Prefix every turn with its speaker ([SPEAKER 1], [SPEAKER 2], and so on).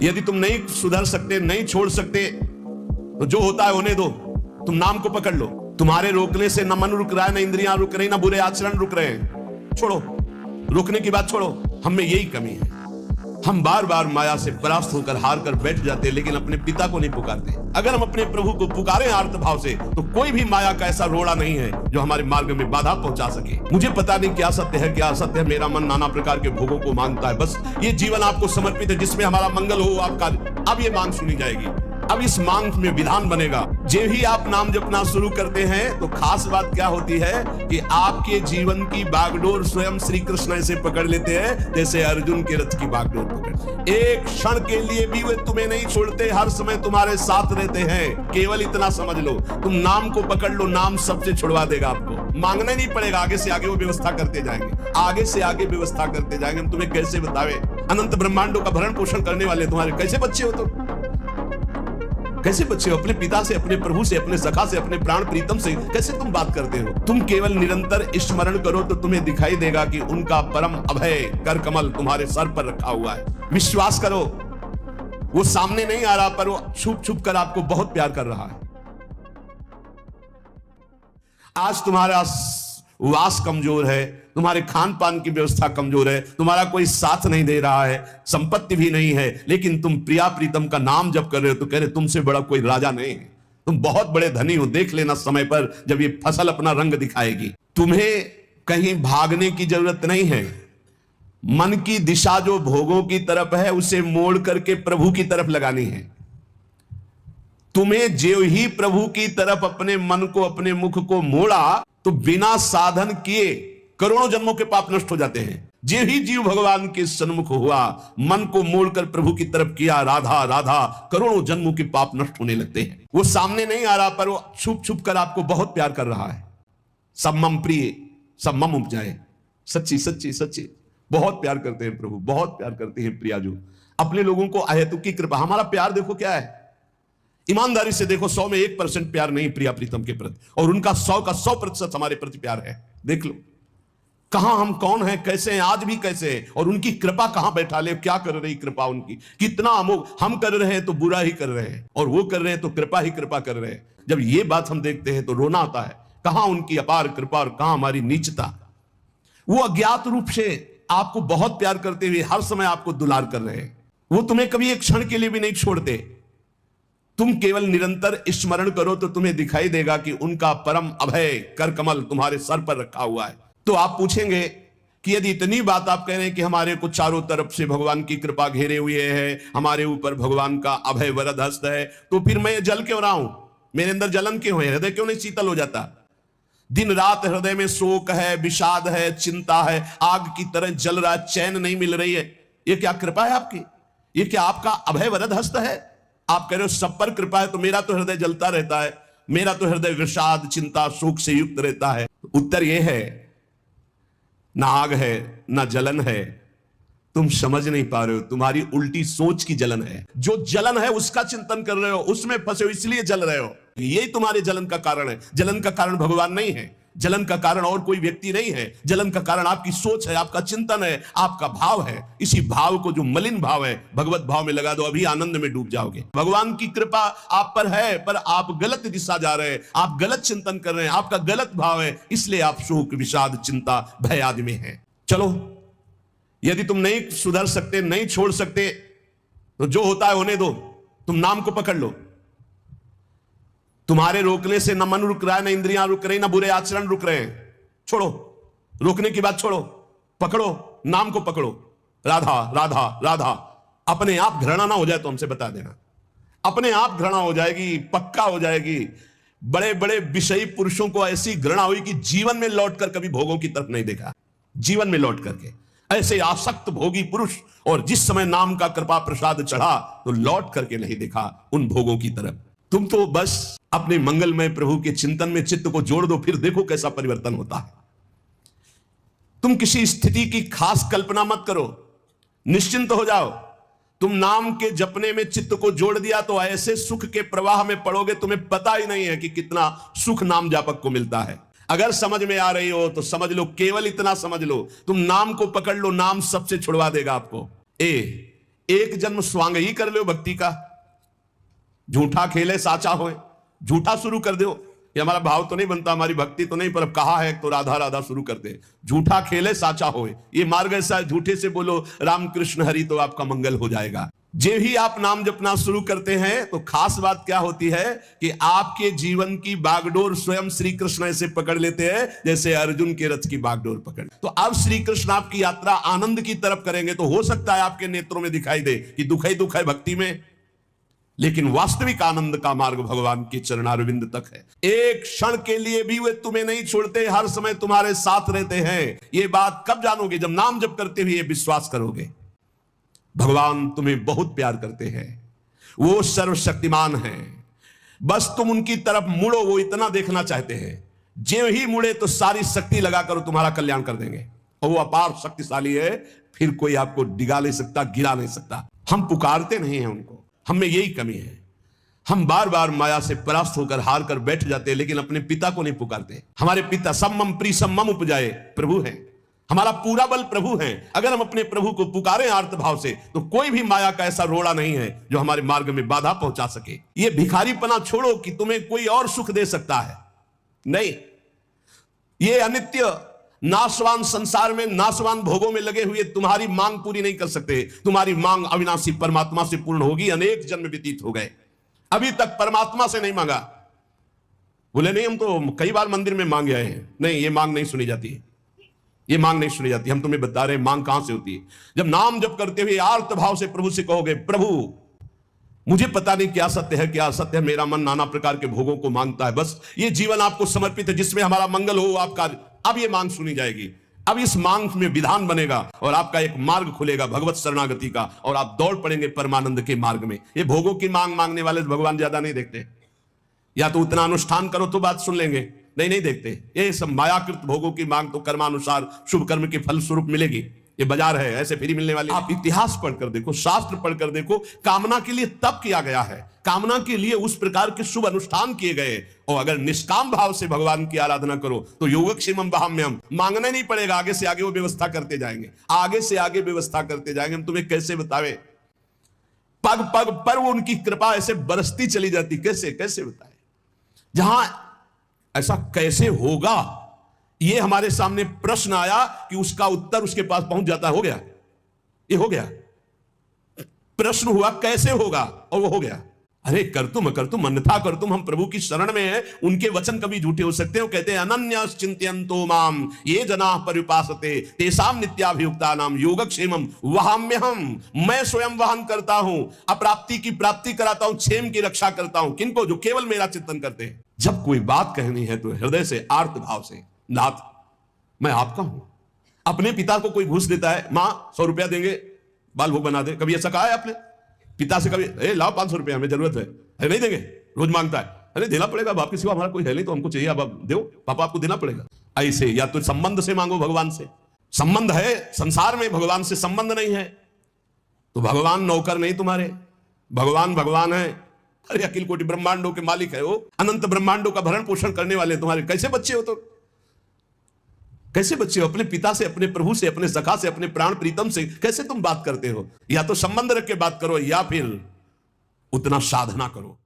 [SPEAKER 1] यदि तुम नहीं सुधर सकते, नहीं छोड़ सकते, तो जो होता है होने दो। तुम नाम को पकड़ लो। तुम्हारे रोकने से न मन रुक रहा है, न इंद्रियां रुक रही, न बुरे आचरण रुक रहे हैं। छोड़ो, रुकने की बात छोड़ो। हम में यही कमी है। हम बार बार माया से परास्त होकर हार कर बैठ जाते हैं, लेकिन अपने पिता को नहीं पुकारते। अगर हम अपने प्रभु को पुकारें आर्त भाव से, तो कोई भी माया का ऐसा रोड़ा नहीं है जो हमारे मार्ग में बाधा पहुंचा सके। मुझे पता नहीं क्या सत्य है, क्या असत्य है। मेरा मन नाना प्रकार के भोगों को मांगता है। बस ये जीवन आपको समर्पित है, जिसमें हमारा मंगल हो आपका। अब ये मांग सुनी जाएगी। अब इस मांग में विधान बनेगा। जब ही आप नाम जपना शुरू करते हैं, तो खास बात क्या होती है कि आपके जीवन की बागडोर स्वयं श्री कृष्ण ऐसे पकड़ लेते हैं, जैसे अर्जुन के रथ की बागडोर पकड़। एक क्षण के लिए भी वे तुम्हें नहीं छोड़ते, हर समय तुम्हारे साथ रहते हैं। केवल इतना समझ लो, तुम नाम को पकड़ लो, नाम सबसे छुड़वा देगा आपको। मांगना नहीं पड़ेगा, आगे से आगे वो व्यवस्था करते जाएंगे, आगे से आगे व्यवस्था करते जाएंगे। हम तुम्हें कैसे बतावे, अनंत ब्रह्मांडों का भरण पोषण करने वाले तुम्हारे कैसे बच्चे हो तुम? कैसे बच्चे हो? अपने पिता से, अपने प्रभु से, अपने सखा से, अपने प्राण प्रीतम से कैसे तुम बात करते हो? तुम केवल निरंतर स्मरण करो तो तुम्हें दिखाई देगा कि उनका परम अभय कर कमल तुम्हारे सर पर रखा हुआ है। विश्वास करो, वो सामने नहीं आ रहा, पर वो छुप छुप कर आपको बहुत प्यार कर रहा है। आज तुम्हारा वास कमजोर है, तुम्हारे खान पान की व्यवस्था कमजोर है, तुम्हारा कोई साथ नहीं दे रहा है, संपत्ति भी नहीं है, लेकिन तुम प्रिया प्रीतम का नाम जप कर रहे हो, तो कह रहे तुमसे बड़ा कोई राजा नहीं है, तुम बहुत बड़े धनी हो। देख लेना समय पर जब ये फसल अपना रंग दिखाएगी। तुम्हें कहीं भागने की जरूरत नहीं है। मन की दिशा जो भोगों की तरफ है, उसे मोड़ करके प्रभु की तरफ लगानी है। तुम्हें जो ही प्रभु की तरफ अपने मन को, अपने मुख को मोड़ा, तो बिना साधन किए करोड़ों जन्मों के पाप नष्ट हो जाते हैं। जे ही जीव भगवान के सन्मुख हुआ, मन को मोड़कर प्रभु की तरफ किया, राधा राधा, करोड़ों जन्मों के पाप नष्ट होने लगते हैं। वो सामने नहीं आ रहा, पर वो छुप छुप कर आपको बहुत प्यार कर रहा है। सब मम प्रिय, सब मम उपजाए। सच्ची सच्ची सच्ची बहुत प्यार करते हैं प्रभु, बहुत प्यार करते हैं प्रियाजू अपने लोगों को। अहेतुक की कृपा। हमारा प्यार देखो क्या है, ईमानदारी से देखो, 100 में 1% प्यार नहीं प्रिया प्रीतम के प्रति, और उनका 100 का 100% हमारे प्रति प्यार है। देख लो कहां हम कौन हैं, कैसे हैं, आज भी कैसे हैं, और उनकी कृपा कहां बैठा ले, क्या कर रही कृपा उनकी, कितना अमोघ। हम कर रहे हैं तो बुरा ही कर रहे हैं, और वो कर रहे हैं तो कृपा ही कृपा कर रहे हैं। जब ये बात हम देखते हैं तो रोना आता है, कहां उनकी अपार कृपा और कहां हमारी नीचता। वो अज्ञात रूप से आपको बहुत प्यार करते हुए हर समय आपको दुलार कर रहे हैं। वो तुम्हें कभी एक क्षण के लिए भी नहीं छोड़ते। तुम केवल निरंतर स्मरण करो तो तुम्हें दिखाई देगा कि उनका परम अभय कर कमल तुम्हारे सर पर रखा हुआ है। तो आप पूछेंगे कि यदि इतनी बात आप कह रहे हैं कि हमारे को चारों तरफ से भगवान की कृपा घेरे हुए है, हमारे ऊपर भगवान का अभय वरद हस्त है, तो फिर मैं जल क्यों रहा हूं, मेरे अंदर जलन क्यों है, हृदय क्यों नहीं शीतल हो जाता? दिन रात हृदय में शोक है, विषाद है, चिंता है, आग की तरह जल रहा, चैन नहीं मिल रही है। ये क्या कृपा है आपकी? ये क्या आपका अभय वरद हस्त है? आप कह रहे हो सब पर कृपा है, तो मेरा तो हृदय जलता रहता है, मेरा तो हृदय विषाद चिंता शोक से युक्त रहता है। उत्तर यह है, ना आग है ना जलन है, तुम समझ नहीं पा रहे हो, तुम्हारी उल्टी सोच की जलन है। जो जलन है उसका चिंतन कर रहे हो, उसमें फंसे हो, इसलिए जल रहे हो। यही तुम्हारे जलन का कारण है। जलन का कारण भगवान नहीं है, जलन का कारण और कोई व्यक्ति नहीं है, जलन का कारण आपकी सोच है, आपका चिंतन है, आपका भाव है। इसी भाव को, जो मलिन भाव है, भगवत भाव में लगा दो, अभी आनंद में डूब जाओगे। भगवान की कृपा आप पर है, पर आप गलत दिशा जा रहे हैं, आप गलत चिंतन कर रहे हैं, आपका गलत भाव है, इसलिए आप शोक विषाद चिंता भय आदि में हैं। चलो, यदि तुम नहीं सुधर सकते, नहीं छोड़ सकते, तो जो होता है होने दो। तुम नाम को पकड़ लो। तुम्हारे रोकने से न मन रुक रहा है, न इंद्रियां रुक रही, न बुरे आचरण रुक रहे हैं। छोड़ो, रोकने की बात छोड़ो, पकड़ो, नाम को पकड़ो, राधा राधा राधा। अपने आप घृणा ना हो जाए तो हमसे बता देना, अपने आप घृणा हो जाएगी, पक्का हो जाएगी। बड़े बड़े विषयी पुरुषों को ऐसी घृणा हुई कि जीवन में लौटकर कभी भोगों की तरफ नहीं देखा। जीवन में लौट करके ऐसे आसक्त भोगी पुरुष, और जिस समय नाम का कृपा प्रसाद चढ़ा तो लौट करके नहीं देखा उन भोगों की तरफ। तुम तो बस अपने मंगलमय प्रभु के चिंतन में चित्त को जोड़ दो, फिर देखो कैसा परिवर्तन होता है। तुम किसी स्थिति की खास कल्पना मत करो, निश्चिंत हो जाओ। तुम नाम के जपने में चित्त को जोड़ दिया तो ऐसे सुख के प्रवाह में पड़ोगे, तुम्हें पता ही नहीं है कि कितना सुख नाम जापक को मिलता है। अगर समझ में आ रही हो तो समझ लो, केवल इतना समझ लो, तुम नाम को पकड़ लो, नाम सबसे छुड़वा देगा आपको। एक जन्म स्वांग ही कर लो भक्ति का, झूठा खेले साचा होए, झूठा शुरू कर दो। ये हमारा भाव तो नहीं बनता, हमारी भक्ति तो नहीं, पर अब कहा है तो राधा राधा शुरू कर दे। झूठा खेले साचा होए, ये मार्ग ऐसा है, झूठे से बोलो राम कृष्ण हरि तो आपका मंगल हो जाएगा। जे ही आप नाम जपना शुरू करते हैं तो खास बात क्या होती है कि आपके जीवन की बागडोर स्वयं श्री कृष्ण ऐसे पकड़ लेते हैं जैसे अर्जुन के रथ की बागडोर पकड़। तो अब श्री कृष्ण आपकी यात्रा आनंद की तरफ करेंगे, तो हो सकता है आपके नेत्रों में दिखाई दे कि दुख ही दुख है भक्ति में, लेकिन वास्तविक आनंद का मार्ग भगवान के चरणारविंद तक है। एक क्षण के लिए भी वे तुम्हें नहीं छोड़ते, हर समय तुम्हारे साथ रहते हैं। ये बात कब जानोगे? जब नाम जप करते हुए विश्वास करोगे भगवान तुम्हें बहुत प्यार करते हैं, वो सर्वशक्तिमान हैं, बस तुम उनकी तरफ मुड़ो, वो इतना देखना चाहते हैं। जो ही मुड़े तो सारी शक्ति लगाकर तुम्हारा कल्याण कर देंगे, और वो अपार शक्तिशाली है, फिर कोई आपको डिगा नहीं सकता, गिरा नहीं सकता। हम पुकारते नहीं हैं उनको, हम में यही कमी है। हम बार बार माया से परास्त होकर हार कर बैठ जाते हैं, लेकिन अपने पिता को नहीं पुकारते। हमारे पिता सम्मम प्री सम्मम उपजाए प्रभु हैं, हमारा पूरा बल प्रभु हैं। अगर हम अपने प्रभु को पुकारें आर्त भाव से, तो कोई भी माया का ऐसा रोड़ा नहीं है जो हमारे मार्ग में बाधा पहुंचा सके। ये भिखारीपना छोड़ो कि तुम्हें कोई और सुख दे सकता है, नहीं। ये अनित्य नाशवान संसार में नाशवान भोगों में लगे हुए तुम्हारी मांग पूरी नहीं कर सकते। तुम्हारी मांग अविनाशी परमात्मा से पूर्ण होगी। अनेक जन्म व्यतीत हो गए, अभी तक परमात्मा से नहीं मांगा। बोले नहीं, हम तो कई बार मंदिर में मांग आए हैं। नहीं, ये मांग नहीं सुनी जाती, ये मांग नहीं सुनी जाती। हम तुम्हें बता रहे हैं मांग कहां से होती है। जब नाम जप करते हुए आर्त भाव से प्रभु से कहोगे, प्रभु मुझे पता नहीं क्या सत्य है क्या असत्य है, मेरा मन नाना प्रकार के भोगों को मांगता है, बस ये जीवन आपको समर्पित है, जिसमें हमारा मंगल हो आपका। अब ये मांग सुनी जाएगी, अब इस मांग में विधान बनेगा और आपका एक मार्ग खुलेगा भगवत शरणागति का, और आप दौड़ पड़ेंगे परमानंद के मार्ग में। ये भोगों की मांग मांगने वाले भगवान ज्यादा नहीं देखते। या तो उतना अनुष्ठान करो तो बात सुन लेंगे, नहीं नहीं देखते। ये सब मायाकृत भोगों की मांग तो कर्मानुसार शुभ कर्म के फल स्वरूप मिलेगी। ये बाजार है, ऐसे फ्री मिलने वाली। आप इतिहास पढ़कर देखो, शास्त्र पढ़कर देखो, कामना के लिए तप किया गया है, कामना के लिए उस प्रकार के शुभ अनुष्ठान किए गए। और अगर निष्काम भाव से भगवान की आराधना करो तो योगक्षेमम वहाम्यहम्, मांगना नहीं पड़ेगा, आगे से आगे वो व्यवस्था करते जाएंगे, आगे से आगे व्यवस्था करते जाएंगे। हम तुम्हें कैसे बतावे, पग पग पर वो उनकी कृपा ऐसे बरसती चली जाती। कैसे कैसे बताए, जहां ऐसा कैसे होगा, ये हमारे सामने प्रश्न आया कि उसका उत्तर उसके पास पहुंच जाता। हो गया, ये हो गया। प्रश्न हुआ कैसे होगा, और वो हो गया। अरे कर तुम अन्यथा कर तुम, हम प्रभु की शरण में हैं, उनके वचन कभी झूठे हो सकते हैं। वो कहते हैं अनन्यस चिंतयन्तो माम ये जनाः पर्युपासते तेषां नित्याभियुक्ता नाम योगक्षेमम वहाम्यहम्, मैं स्वयं वहन करता हूं, अप्राप्ति की प्राप्ति कराता हूं, क्षेम की रक्षा करता हूं। किनको? जो केवल मेरा चिंतन करते हैं। जब कोई बात कहनी है तो हृदय से आर्त भाव से, नाथ मैं आपका हूं। अपने पिता को कोई घूस देता है, मां 100 रुपया देंगे बाल भोग बना दे, कभी ऐसा कहा है आपने पिता से? कभी ए लाओ 500 रुपया, हमें जरूरत है, अरे नहीं देंगे, रोज मांगता है, अरे देना पड़ेगा, बाप के सिवा हमारा कोई है नहीं, तो हमको चाहिए, अब दो पापा, आपको देना पड़ेगा। ऐसे या तो संबंध से मांगो, भगवान से संबंध है, संसार में भगवान से संबंध नहीं है तो भगवान नौकर नहीं तुम्हारे, भगवान भगवान है। अरे अखिल कोटि ब्रह्मांडों के मालिक है वो, अनंत ब्रह्मांडों का भरण पोषण करने वाले तुम्हारे कैसे बच्चे हो? तो कैसे बच्चे हो? अपने पिता से, अपने प्रभु से, अपने सखा से, अपने प्राण प्रीतम से कैसे तुम बात करते हो? या तो संबंध रख के बात करो, या फिर उतना साधना करो।